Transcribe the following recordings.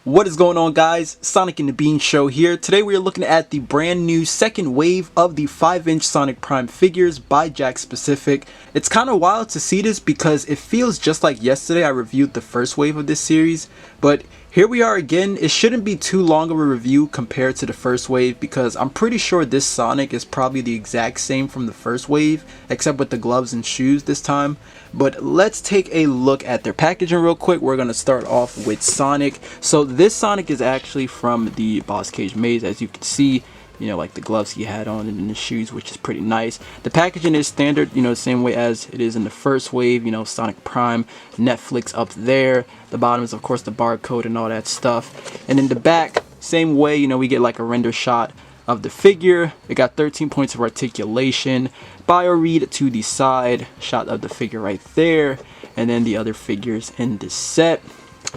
What is going on, guys? Sonic and the Bean Show here. Today we are looking at the brand new second wave of the 5-inch Sonic Prime figures by Jakks Specific. It's kind of wild to see this because it feels just like yesterday I reviewed the first wave of this series, but here we are again. It shouldn't be too long of a review compared to the first wave because I'm pretty sure this Sonic is probably the exact same from the first wave, except with the gloves and shoes this time. But let's take a look at their packaging real quick. We're going to start off with Sonic. So this Sonic is actually from the Boss Cage Maze, as you can see. You know, like the gloves he had on and the shoes, which is pretty nice. The packaging is standard, you know, the same way as it is in the first wave. You know, Sonic Prime, Netflix up there. The bottom is, of course, the barcode and all that stuff. And in the back, same way, you know, we get like a render shot of the figure. It got 13 points of articulation. Bio read to the side, shot of the figure right there. And then the other figures in this set.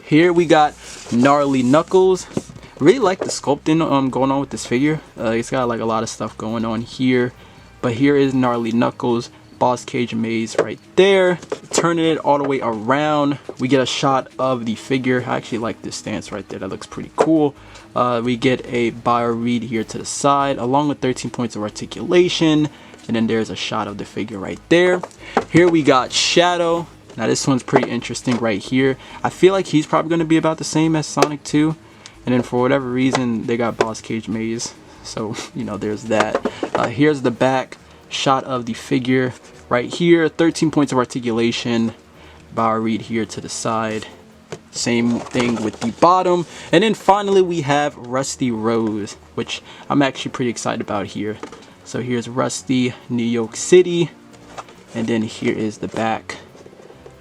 Here we got Gnarly Knuckles. Really like the sculpting going on with this figure. It's got like a lot of stuff going on here, but here is Gnarly Knuckles, Boss Cage Maze right there. Turning it all the way around, we get a shot of the figure. I actually like this stance right there. That looks pretty cool. We get a bio read here to the side, along with 13 points of articulation, and then there's a shot of the figure right there. Here we got Shadow. Now this one's pretty interesting right here. I feel like he's probably going to be about the same as Sonic 2. And then for whatever reason, they got Boss Cage Maze. So, you know, there's that. Here's the back shot of the figure right here. 13 points of articulation. Bio read here to the side. Same thing with the bottom. And then finally, we have Rusty Rose, which I'm actually pretty excited about here. So here's Rusty, New York City. And then here is the back.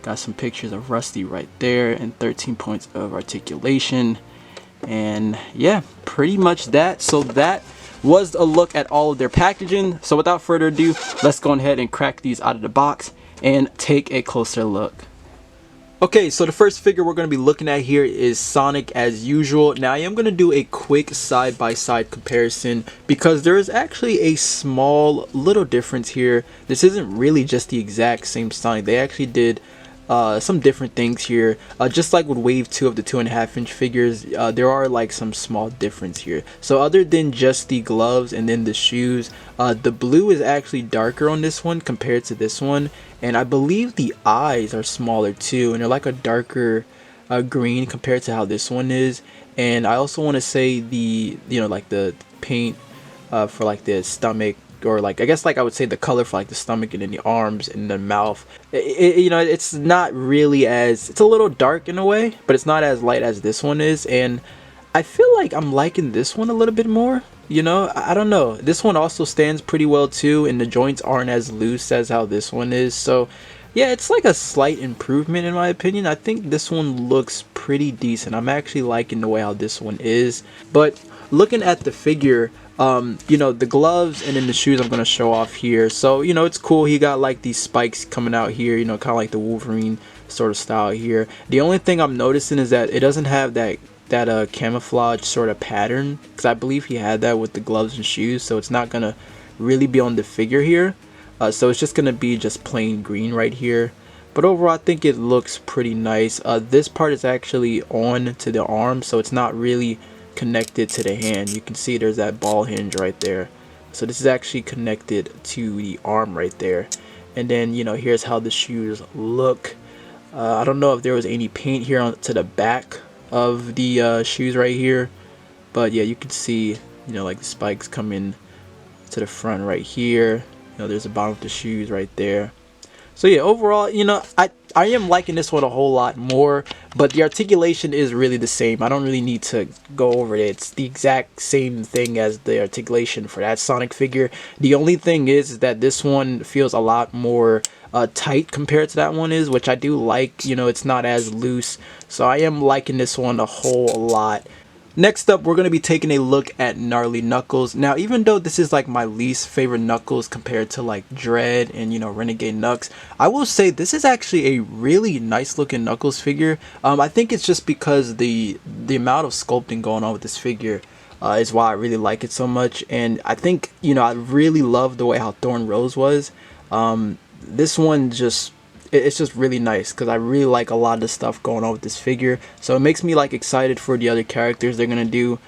Got some pictures of Rusty right there. And 13 points of articulation. And yeah, pretty much that. So that was a look at all of their packaging. So without further ado, let's go ahead and crack these out of the box and take a closer look. Okay, so the first figure we're going to be looking at here is Sonic as usual. Now I am going to do a quick side-by-side comparison because there is actually a small little difference here. This isn't really just the exact same Sonic. They actually did some different things here. Just like with wave 2 of the 2.5-inch figures, there are like some small difference here. So other than just the gloves and then the shoes, the blue is actually darker on this one compared to this one, and I believe the eyes are smaller too, and they're like a darker green compared to how this one is. And I also want to say the, you know, like the paint for like the stomach, or like I guess like I would say the color for like the stomach and then the arms and the mouth, you know, it's not really as, it's a little dark in a way, but it's not as light as this one is. And I feel like I'm liking this one a little bit more, you know. I don't know, this one also stands pretty well too, and the joints aren't as loose as how this one is. So yeah, it's like a slight improvement in my opinion. I think this one looks pretty decent. I'm actually liking the way how this one is. But looking at the figure, you know, the gloves and then the shoes I'm going to show off here. So, you know, it's cool. He got like these spikes coming out here, you know, kind of like the Wolverine sort of style here. The only thing I'm noticing is that it doesn't have that camouflage sort of pattern, because I believe he had that with the gloves and shoes. So it's not going to really be on the figure here. So it's just going to be just plain green right here. But overall, I think it looks pretty nice. This part is actually on to the arm, so it's not really connected to the hand. You can see there's that ball hinge right there. So this is actually connected to the arm right there. And then, you know, here's how the shoes look. I don't know if there was any paint here on to the back of the shoes right here, but yeah, you can see, you know, like the spikes come in to the front right here. You know, there's the bottom of the shoes right there. So yeah, overall, you know, I am liking this one a whole lot more, but the articulation is really the same. I don't really need to go over it. It's the exact same thing as the articulation for that Sonic figure. The only thing is that this one feels a lot more tight compared to that one is, which I do like. You know, it's not as loose. So I am liking this one a whole lot. Next up, we're going to be taking a look at Gnarly Knuckles. Now, even though this is like my least favorite Knuckles compared to like Dread and, you know, Renegade Knux, I will say this is actually a really nice looking Knuckles figure. I think it's just because the amount of sculpting going on with this figure is why I really like it so much. And I think, you know, I really love the way how Thorn Rose was. This one just, it's just really nice because I really like a lot of the stuff going on with this figure. So it makes me like excited for the other characters they're gonna do,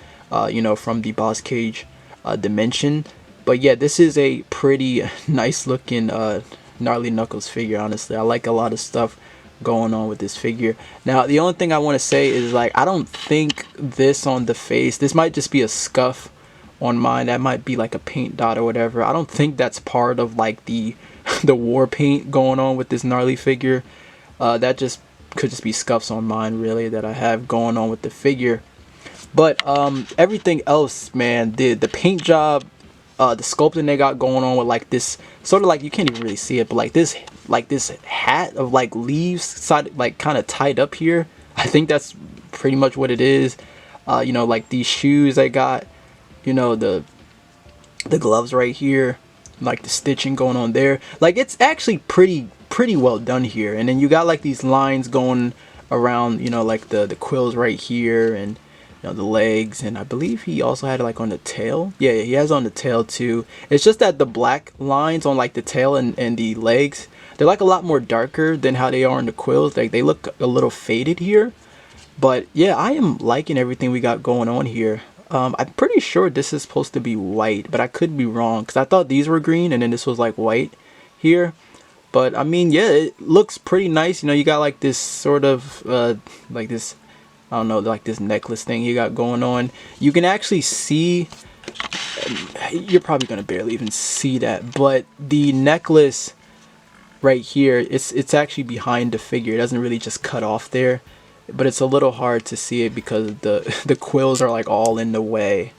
you know, from the Boss Cage dimension. But yeah, this is a pretty nice looking gnarly Knuckles figure. Honestly, I like a lot of stuff going on with this figure. Now the only thing I want to say is, like, I don't think this on the face, this might just be a scuff on mine, that might be like a paint dot or whatever. I don't think that's part of like the the war paint going on with this gnarly figure. That just could just be scuffs on mine really that I have going on with the figure. But everything else, man, the paint job, the sculpting they got going on with like this sort of, like, you can't even really see it, but like this hat of like leaves side, like kind of tied up here. I think that's pretty much what it is. You know, like these shoes I got, you know, the gloves right here, like the stitching going on there, like it's actually pretty well done here. And then you got like these lines going around, you know, like the quills right here, and you know, the legs, and I believe he also had it like on the tail. Yeah, he has on the tail too. It's just that the black lines on like the tail and the legs, they're like a lot more darker than how they are in the quills. Like they look a little faded here. But yeah, I am liking everything we got going on here. I'm pretty sure this is supposed to be white, but I could be wrong because I thought these were green and then this was like white here. But I mean, yeah, it looks pretty nice. You know, you got like this sort of like this, I don't know, like this necklace thing you got going on. You can actually see, you're probably gonna barely even see that, but the necklace right here, it's actually behind the figure. It doesn't really just cut off there, but it's a little hard to see it because the quills are like all in the way.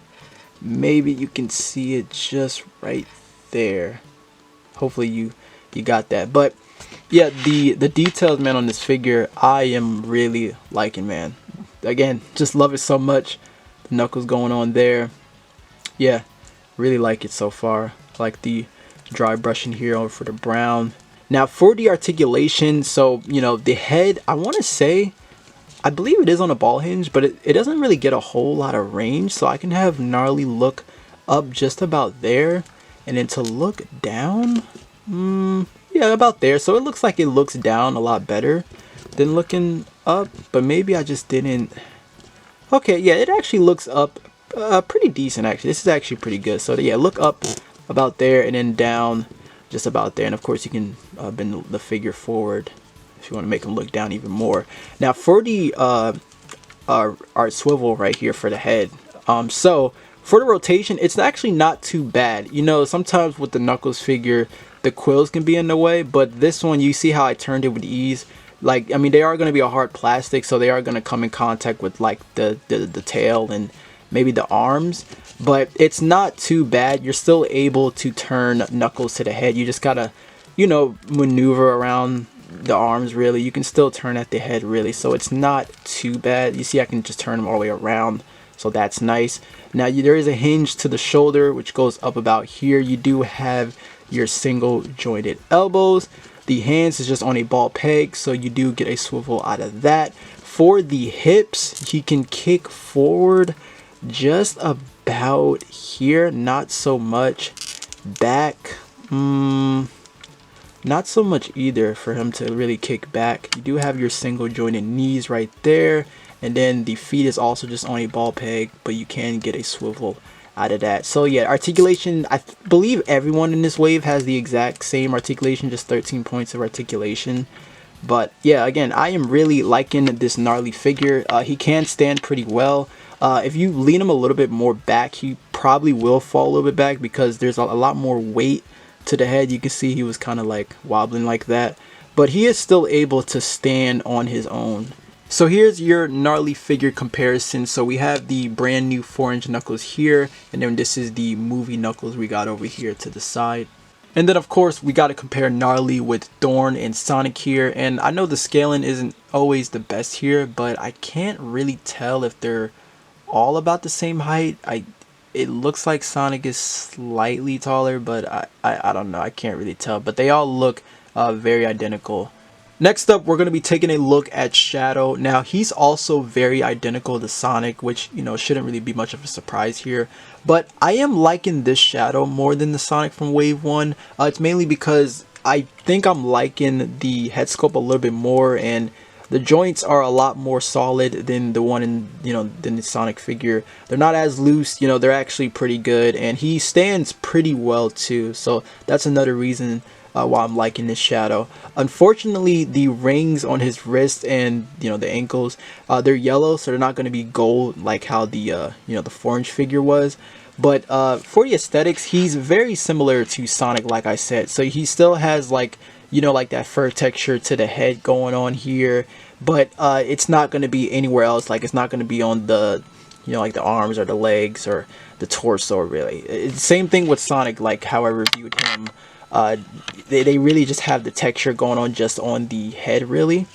Maybe you can see it just right there. Hopefully you got that. But yeah, the details, man, on this figure, I am really liking, man. Again, just love it so much. The Knuckles going on there. Yeah, really like it so far. Like the dry brushing here over for the brown. Now for the articulation, so you know, the head, I want to say, I believe it is on a ball hinge, but it doesn't really get a whole lot of range. So I can have Gnarly look up just about there, and then to look down, yeah, about there. So it looks like it looks down a lot better than looking up, but maybe I just didn't. Okay, yeah, it actually looks up pretty decent actually. This is actually pretty good. So yeah, look up about there and then down just about there, and of course you can bend the figure forward if you want to make them look down even more. Now for the our swivel right here for the head, so for the rotation, it's actually not too bad. You know, sometimes with the Knuckles figure the quills can be in the way, but this one, you see how I turned it with ease. Like, I mean, they are going to be a hard plastic, so they are going to come in contact with like the tail and maybe the arms, but it's not too bad. You're still able to turn Knuckles to the head. You just gotta, you know, maneuver around the arms really. You can still turn at the head really, so it's not too bad. You see I can just turn them all the way around, so that's nice. Now there is a hinge to the shoulder which goes up about here. You do have your single jointed elbows. The hands is just on a ball peg, so you do get a swivel out of that. For the hips, he can kick forward just about here, not so much back. Not so much either for him to really kick back. You do have your single jointed knees right there, and then the feet is also just on a ball peg, but you can get a swivel out of that. So yeah, articulation, I believe everyone in this wave has the exact same articulation, just 13 points of articulation. But yeah, again, I am really liking this Gnarly figure. He can stand pretty well. If you lean him a little bit more back, he probably will fall a little bit back because there's a lot more weight to the head. You can see he was kind of like wobbling like that, but he is still able to stand on his own. So here's your Gnarly figure comparison. So we have the brand new 4-inch Knuckles here, and then this is the movie Knuckles we got over here to the side. And then of course we got to compare Gnarly with Thorn and Sonic here, and I know the scaling isn't always the best here, but I can't really tell if they're all about the same height. It looks like Sonic is slightly taller, but I don't know, I can't really tell, but they all look very identical. Next up, we're going to be taking a look at Shadow. Now, he's also very identical to Sonic, which, you know, shouldn't really be much of a surprise here. But I am liking this Shadow more than the Sonic from Wave 1. It's mainly because I think I'm liking the head sculpt a little bit more, and the joints are a lot more solid than the one in, than the Sonic figure. They're not as loose, they're actually pretty good, and he stands pretty well too. So that's another reason why I'm liking this shadow. Unfortunately, the rings on his wrist and the ankles, they're yellow, so they're not going to be gold like how the the 4-inch figure was. But for the aesthetics, he's very similar to Sonic, like I said. So he still has like like that fur texture to the head going on here, but it's not going to be anywhere else. Like it's not going to be on the like the arms or the legs or the torso really. It's the same thing with Sonic, like how I reviewed him. They really just have the texture going on just on the head really,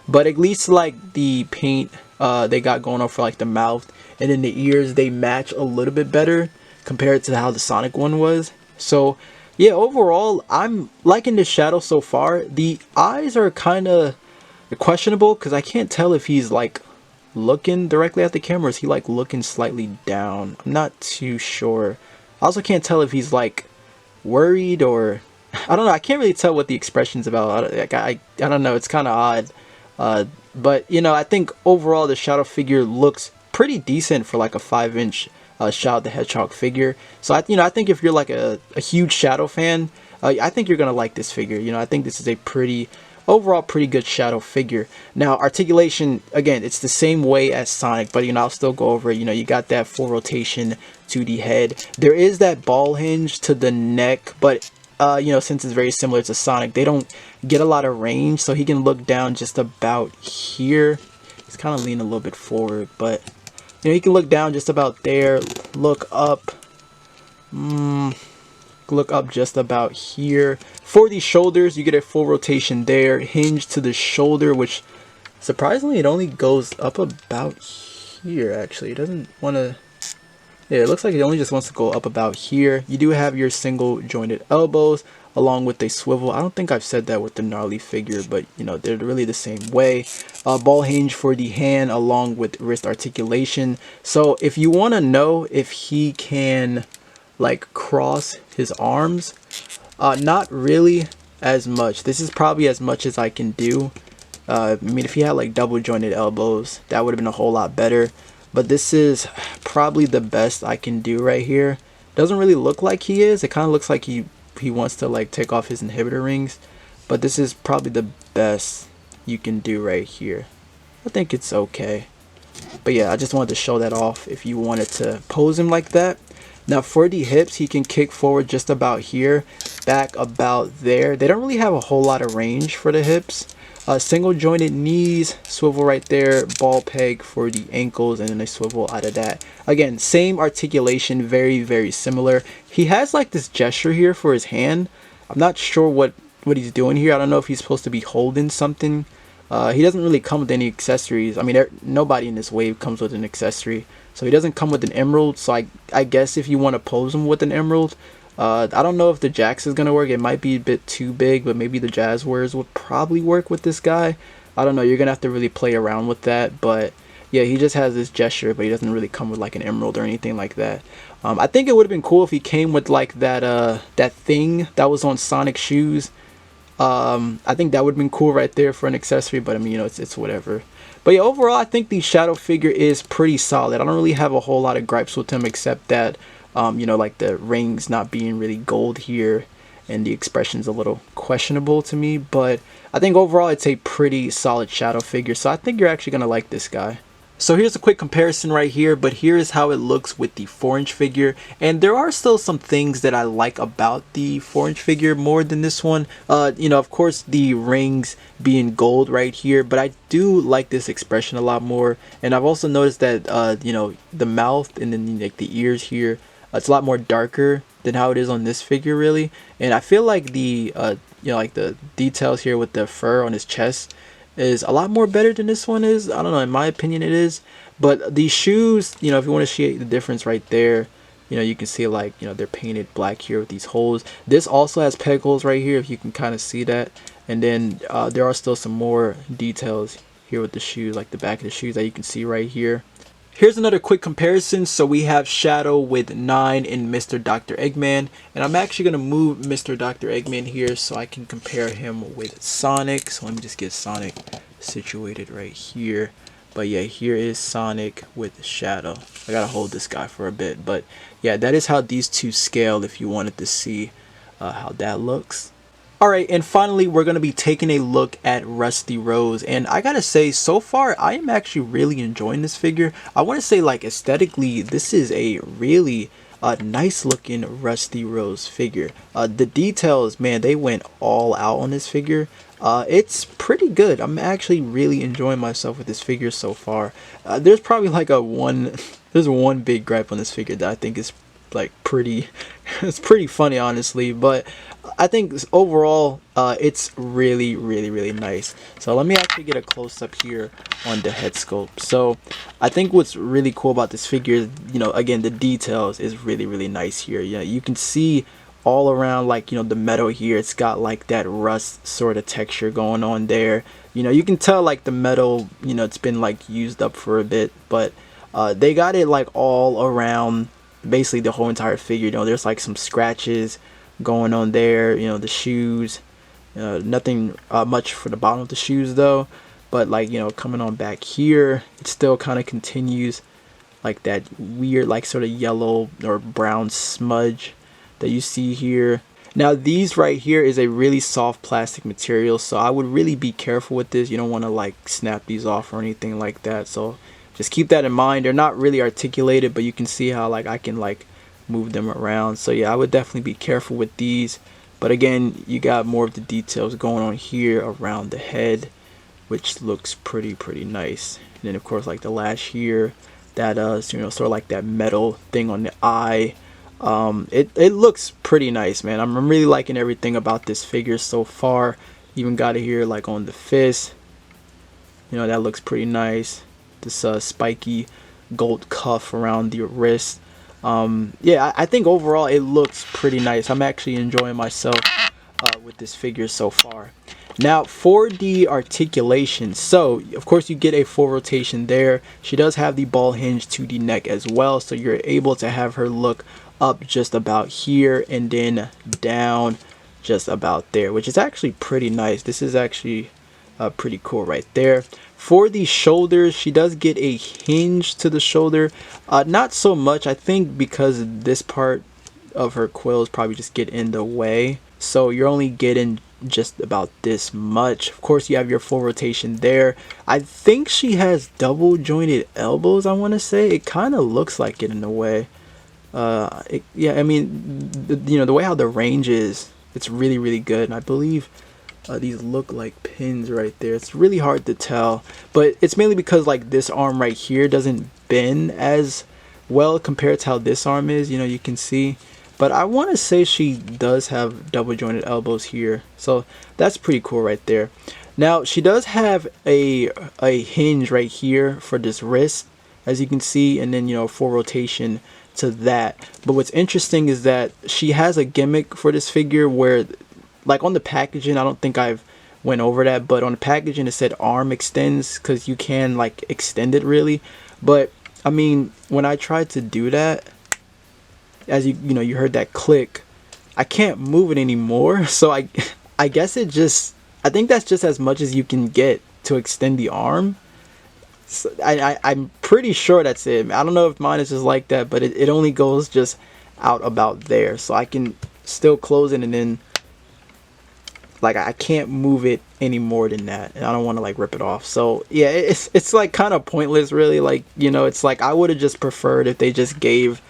but at least like the paint they got going on for like the mouth and then the ears, they match a little bit better compared to how the Sonic one was. So yeah, overall I'm liking this shadow so far. The eyes are kind of questionable because I can't tell if he's like looking directly at the camera or is he like looking slightly down. I'm not too sure. I also can't tell if he's like worried or I don't know. I can't really tell what the expression's about. I don't know. It's kind of odd. But I think overall the Shadow figure looks pretty decent for like a 5-inch Shadow the Hedgehog figure. So I think if you're like a huge Shadow fan, I think you're gonna like this figure. I think this is a overall pretty good Shadow figure. Now articulation, again, it's the same way as Sonic, but I'll still go over it. You got that full rotation to the head. There is that ball hinge to the neck, but since it's very similar to Sonic, they don't get a lot of range, so he can look down just about here. He's kind of leaning a little bit forward, but he can look down just about there, look up just about here. For the shoulders, you get a full rotation there, hinge to the shoulder, which surprisingly it only goes up about here. Actually, it doesn't want to. Yeah, it looks like it only just wants to go up about here. You do have your single jointed elbows along with a swivel. I don't think I've said that with the gnarly figure, but they're really the same way. Ball hinge for the hand along with wrist articulation. So if you want to know if he can like cross his arms, not really as much. This is probably as much as I can do. I mean, if he had like double jointed elbows, that would have been a whole lot better. But this is probably the best I can do right here. Doesn't really look like he is. It kind of looks like he wants to like take off his inhibitor rings. But this is probably the best you can do right here. I think it's okay. But yeah, I just wanted to show that off if you wanted to pose him like that. Now for the hips, he can kick forward just about here, back about there. They don't really have a whole lot of range for the hips. Single jointed knees, swivel right there, ball peg for the ankles, and then a swivel out of that. Again, same articulation, very similar. He has like this gesture here for his hand. I'm not sure what he's doing here. I don't know if he's supposed to be holding something. He doesn't really come with any accessories. I mean, nobody in this wave comes with an accessory. So he doesn't come with an emerald. So I guess if you want to pose him with an emerald, I don't know if the Jakks is going to work. It might be a bit too big, but maybe the Jazzwares would probably work with this guy. I don't know. You're going to have to really play around with that. But yeah, he just has this gesture, but he doesn't really come with like an emerald or anything like that. I think it would have been cool if he came with like that thing that was on Sonic shoes. I think that would have been cool right there for an accessory, but I mean, it's whatever. But yeah, overall, I think the Shadow figure is pretty solid. I don't really have a whole lot of gripes with him except that like the rings not being really gold here and the expression's a little questionable to me, but I think overall it's a pretty solid Shadow figure, so I think you're actually gonna like this guy. So here's a quick comparison right here, but here's how it looks with the 4-inch figure, and there are still some things that I like about the 4-inch figure more than this one. Of course the rings being gold right here, but I do like this expression a lot more, and I've also noticed that the mouth and then like the ears here, it's a lot more darker than how it is on this figure really, and I feel like the like the details here with the fur on his chest is a lot more better than this one is. I don't know, in my opinion it is. But these shoes, if you want to see the difference right there, you can see like they're painted black here with these holes. This also has peg holes right here, if you can kind of see that. And then there are still some more details here with the shoes, like the back of the shoes that you can see right here. Here's another quick comparison. So we have Shadow with 9 in Mr. Dr. Eggman. And I'm actually going to move Mr. Dr. Eggman here so I can compare him with Sonic. So let me just get Sonic situated right here. But yeah, here is Sonic with Shadow. I gotta hold this guy for a bit. But yeah, that is how these two scale if you wanted to see how that looks. Alright, and finally we're going to be taking a look at Rusty Rose, and I gotta say, so far I am actually really enjoying this figure. I want to say, like, aesthetically, this is a really nice looking Rusty Rose figure. The details, man, they went all out on this figure. It's pretty good. I'm actually really enjoying myself with this figure so far. There's probably like there's one big gripe on this figure that I think is like pretty it's pretty funny, honestly, but I think overall it's really nice. So let me actually get a close-up here on the head sculpt. So I think what's really cool about this figure, you know, again, the details is really nice here. Yeah, you can see all around, like, you know, the metal here, it's got like that rust sort of texture going on there. You know, you can tell like the metal, you know, it's been like used up for a bit, but they got it like all around basically the whole entire figure. You know, there's like some scratches going on there, you know, the shoes, nothing much for the bottom of the shoes though, but like, you know, coming on back here, it still kind of continues like that weird like sort of yellow or brown smudge that you see here. Now these right here is a really soft plastic material, so I would really be careful with this. You don't want to like snap these off or anything like that, so just keep that in mind. They're not really articulated, but you can see how like I can like move them around. So yeah, I would definitely be careful with these. But again, you got more of the details going on here around the head, which looks pretty nice. And then of course like the lash here, that you know, sort of like that metal thing on the eye. It looks pretty nice, man. I'm really liking everything about this figure so far. Even got it here like on the fist, you know, that looks pretty nice. This spiky gold cuff around the wrist. Yeah, I think overall it looks pretty nice. I'm actually enjoying myself with this figure so far. Now for the articulation, so of course you get a full rotation there. She does have the ball hinge to the neck as well, so you're able to have her look up just about here and then down just about there, which is actually pretty nice. This is actually pretty cool right there. For the shoulders, she does get a hinge to the shoulder. Not so much, I think, because this part of her quills probably just get in the way. So you're only getting just about this much. Of course, you have your full rotation there. I think she has double jointed elbows, I want to say. It kind of looks like it in a way. Yeah, I mean, you know, the way how the range is, it's really good. And I believe these look like pins right there. It's really hard to tell, but it's mainly because like this arm right here doesn't bend as well compared to how this arm is, you know, you can see. But I want to say she does have double jointed elbows here, so that's pretty cool right there. Now she does have a hinge right here for this wrist, as you can see, and then, you know, full rotation to that. But what's interesting is that she has a gimmick for this figure where, like on the packaging, I don't think I've went over that, but on the packaging it said arm extends, because you can like extend it really. But I mean, when I tried to do that, as you know, you heard that click, I can't move it anymore. So I guess it just, I think that's just as much as you can get to extend the arm. So I'm pretty sure that's it. I don't know if mine is just like that, but it only goes just out about there, so I can still close it, and then like I can't move it any more than that, and I don't want to like rip it off. So yeah, it's like kind of pointless really. Like, you know, it's like I would have just preferred if they just gave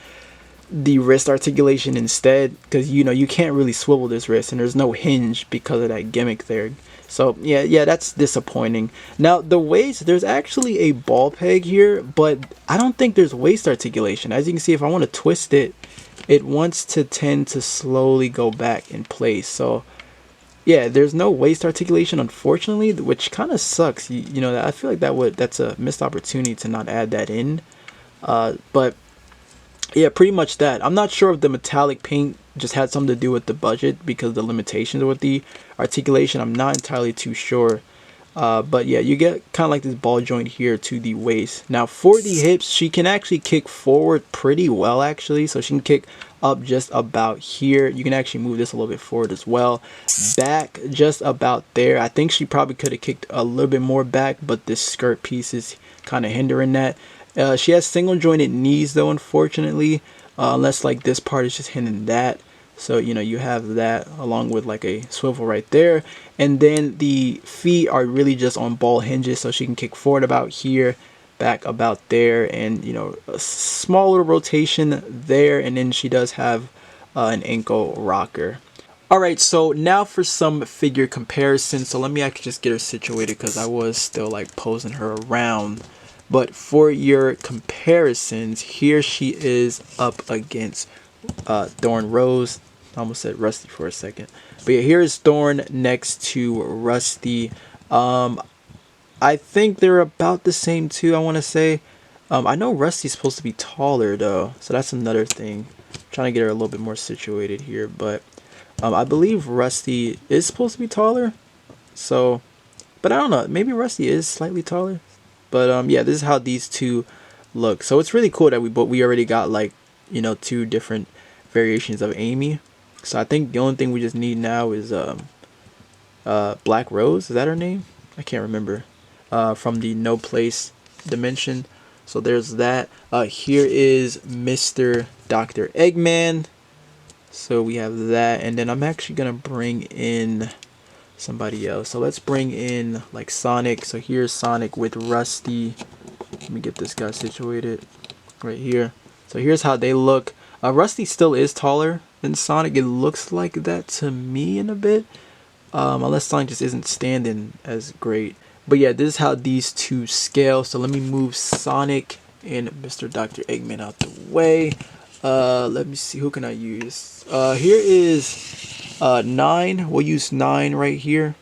the wrist articulation instead, because, you know, you can't really swivel this wrist and there's no hinge because of that gimmick there. So yeah, that's disappointing. Now the waist, there's actually a ball peg here, but I don't think there's waist articulation. As you can see, if I want to twist it, it wants to tend to slowly go back in place. So yeah, there's no waist articulation, unfortunately, which kind of sucks. You know, I feel like that's a missed opportunity to not add that in. But yeah, pretty much that. I'm not sure if the metallic paint just had something to do with the budget because of the limitations with the articulation. I'm not entirely too sure. But yeah, you get kind of like this ball joint here to the waist. Now for the hips, she can actually kick forward pretty well actually. So she can kick up just about here. You can actually move this a little bit forward as well. Back just about there. I think she probably could have kicked a little bit more back, but this skirt piece is kind of hindering that. She has single jointed knees though, unfortunately, unless like this part is just hindering that. So, you know, you have that along with like a swivel right there. And then the feet are really just on ball hinges. So she can kick forward about here, back about there, and, you know, a small little rotation there. And then she does have an ankle rocker. Alright, so now for some figure comparison. So let me actually just get her situated because I was still like posing her around. But for your comparisons, here she is up against Thorn Rose. I almost said Rusty for a second. But yeah, here's Thorn next to Rusty. I think they're about the same too, I want to say. I know Rusty's supposed to be taller though, so that's another thing. I'm trying to get her a little bit more situated here, but I believe Rusty is supposed to be taller. So, but I don't know. Maybe Rusty is slightly taller. But yeah, this is how these two look. So it's really cool that we already got like, you know, two different variations of Amy. So I think the only thing we just need now is Black Rose. Is that her name? I can't remember. From the No Place dimension. So there's that. Here is Mr. Dr. Eggman. So we have that, and then I'm actually gonna bring in somebody else. So let's bring in like Sonic. So here's Sonic with Rusty. Let me get this guy situated right here. So here's how they look. Rusty still is taller than Sonic. It looks like that to me in a bit. Unless Sonic just isn't standing as great. But yeah, this is how these two scale. So let me move Sonic and Mr. Dr. Eggman out the way. Let me see, who can I use? Here is 9. We'll use 9 right here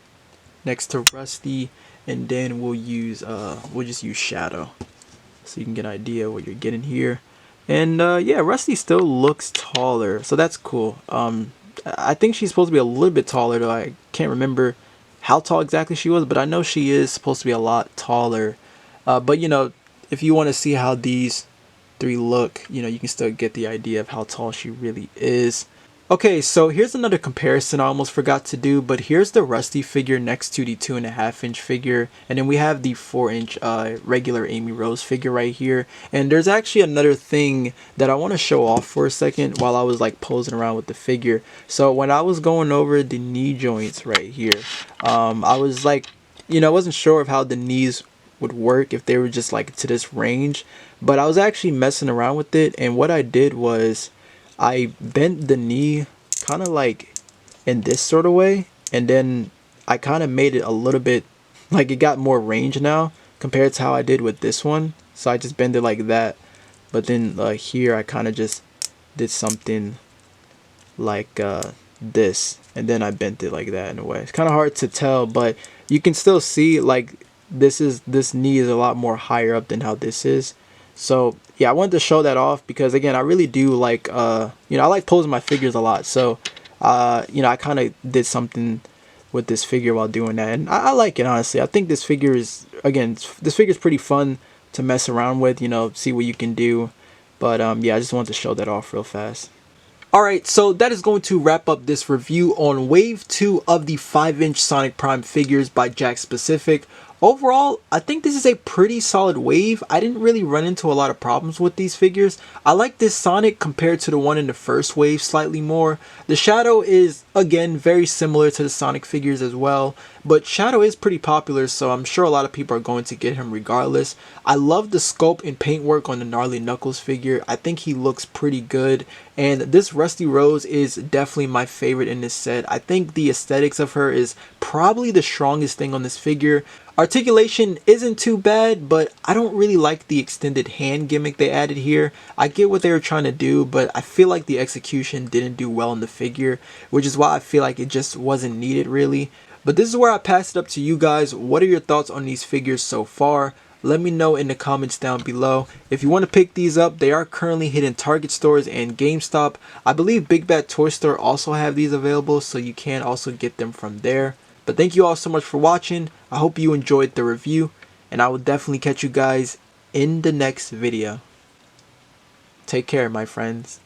next to Rusty, and then we'll just use Shadow, so you can get an idea what you're getting here. And yeah, Rusty still looks taller, so that's cool. I think she's supposed to be a little bit taller though. I can't remember how tall exactly she was, but I know she is supposed to be a lot taller. But you know, if you want to see how these three look, you know, you can still get the idea of how tall she really is. Okay, so here's another comparison I almost forgot to do, but here's the Rusty figure next to the 2.5-inch figure, and then we have the 4-inch regular Amy Rose figure right here. And there's actually another thing that I want to show off for a second while I was like posing around with the figure. So when I was going over the knee joints right here, I was like, you know, I wasn't sure of how the knees would work if they were just like to this range, but I was actually messing around with it, and what I did was I bent the knee kind of like in this sort of way, and then I kind of made it a little bit like it got more range now compared to how I did with this one. So I just bent it like that, but then here I kind of just did something like this, and then I bent it like that in a way. It's kind of hard to tell, but you can still see like this knee is a lot more higher up than how this is. So yeah, I wanted to show that off because again, I really do like you know, I like posing my figures a lot. So you know, I kind of did something with this figure while doing that, and I like it honestly. I think this figure is, again, this figure is pretty fun to mess around with, you know, see what you can do. But yeah, I just wanted to show that off real fast. Alright, so that is going to wrap up this review on Wave 2 of the 5-inch Sonic Prime figures by Jakks Specific. Overall, I think this is a pretty solid wave. I didn't really run into a lot of problems with these figures. I like this Sonic compared to the one in the first wave slightly more. The Shadow is, again, very similar to the Sonic figures as well. But Shadow is pretty popular, so I'm sure a lot of people are going to get him regardless. I love the sculpt and paintwork on the Gnarly Knuckles figure. I think he looks pretty good. And this Rusty Rose is definitely my favorite in this set. I think the aesthetics of her is probably the strongest thing on this figure. Articulation isn't too bad, but I don't really like the extended hand gimmick they added here. I get what they were trying to do, but I feel like the execution didn't do well in the figure, which is why I feel like it just wasn't needed really. But this is where I pass it up to you guys. What are your thoughts on these figures so far? Let me know in the comments down below. If you want to pick these up, they are currently hitting Target stores and GameStop. I believe Big Bad Toy Store also have these available, so you can also get them from there. But thank you all so much for watching. I hope you enjoyed the review, and I will definitely catch you guys in the next video. Take care, my friends.